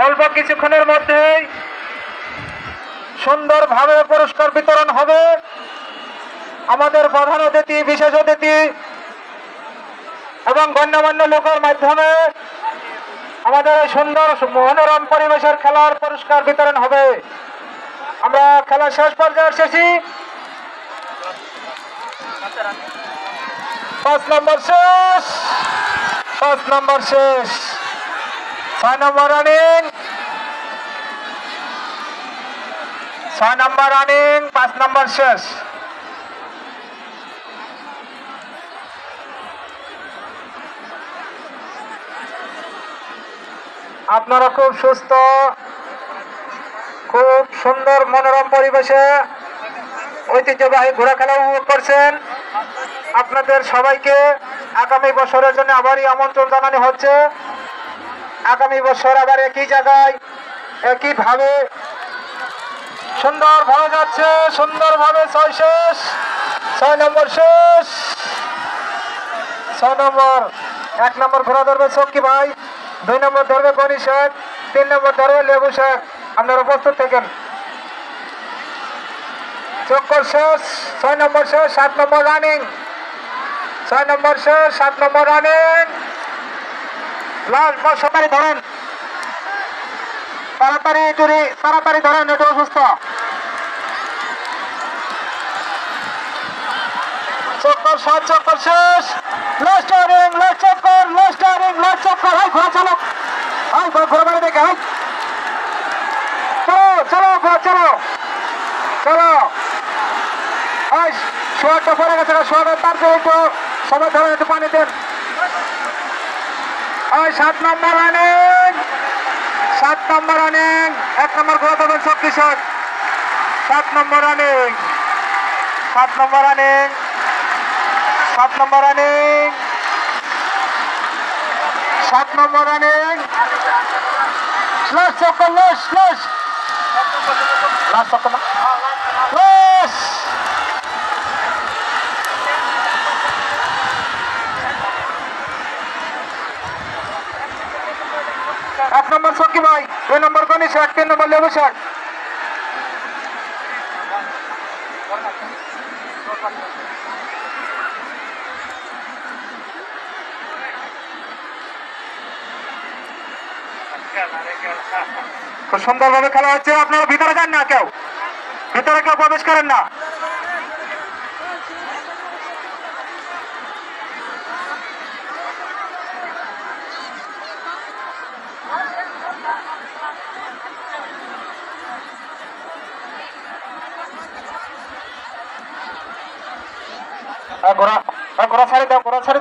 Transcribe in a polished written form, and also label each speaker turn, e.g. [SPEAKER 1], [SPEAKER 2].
[SPEAKER 1] অল্প কিছুক্ষণের মধ্যেই সুন্দরভাবে পুরস্কার বিতরণ হবে। আমাদের প্রধান অতিথি, বিশেষ অতিথি এবং গণ্যমান্য লোকের মাধ্যমে আমাদের সুন্দর মনোরম পরিবেশের খেলার পুরস্কার বিতরণ হবে। আমরা খেলা শেষ পর্যায়ে এসেছি। 5 নম্বর শেষ, 5 নম্বর শেষ, 6 নম্বর রানিং, 6 নম্বর রানিং, 5 নম্বর শেষ। আপনারা খুব সুস্থ, খুব সুন্দর মনোরম পরিবেশে ঐতিহ্যবাহী ঘোড়া খেলা উপভোগ করছেন। আপনাদের সবাইকে আগামী বছরের জন্য আবারই আমন্ত্রণ জানানো হচ্ছে। আগামী বছর আবার একই জায়গায় একইভাবে সুন্দরভাবে যাচ্ছে, সুন্দরভাবে 6 শেষ, 6 নম্বর শেষ, 6 নম্বর। 1 নম্বর ঘোড়া ধরবে সক্কি ভাই, 2 নম্বর ধরবে গনি শেখ, 3 নম্বর ধরবে লেবু শেখ। আপনারা প্রস্তুত থাকেন। চক্কর শেষ, 6 নম্বর শেষ, 7 নম্বর রানিং, 6 নম্বর শেষ, 7 নম্বর রানিং। লাস্ট বল সবাই ধরেন, তাড়াতাড়ি ধরেন, একটু অসুস্থ। চক্কর 7, চক্কর শেষ, লাস্ট রানিং, লাস্ট চক্কর, লাস্ট রানিং, লাস্ট চক্কর। হাই ঘোড়া চালক, হাই ঘোড়া বাড়ি দেখে, হাই চলো চলো চলো চলো। হাই শোয়াটা পড়ে গেছে, শোয়াটা তারপরে একটু সবাই ধরেন, একটু পানি দেন। হাই 7 নম্বর রানিং, 7 নম্বর রানিং। 1 নম্বর ঘোড়া দেবেন সক্কি শেখ, 7 নম্বর রানিং, 7 নম্বর রানিং, 7 নম্বর রানিং, 7 নম্বর রানিং। লাস্ট চক্কর, লাস্ট লাস্ট লাস্ট চক্কর না, লাস্ট। 1 নম্বর সক্কি ভাই, 2 নম্বর গনি শেখ, 3 নম্বর লেবু শেখ। খুব সুন্দরভাবে খেলা হচ্ছে। আপনারা ভিতরে যান না, কেউ ভিতরে কেউ প্রবেশ করেন না। ঘোড়া ছাড়ি দাও, ঘোড়া ছাড়ি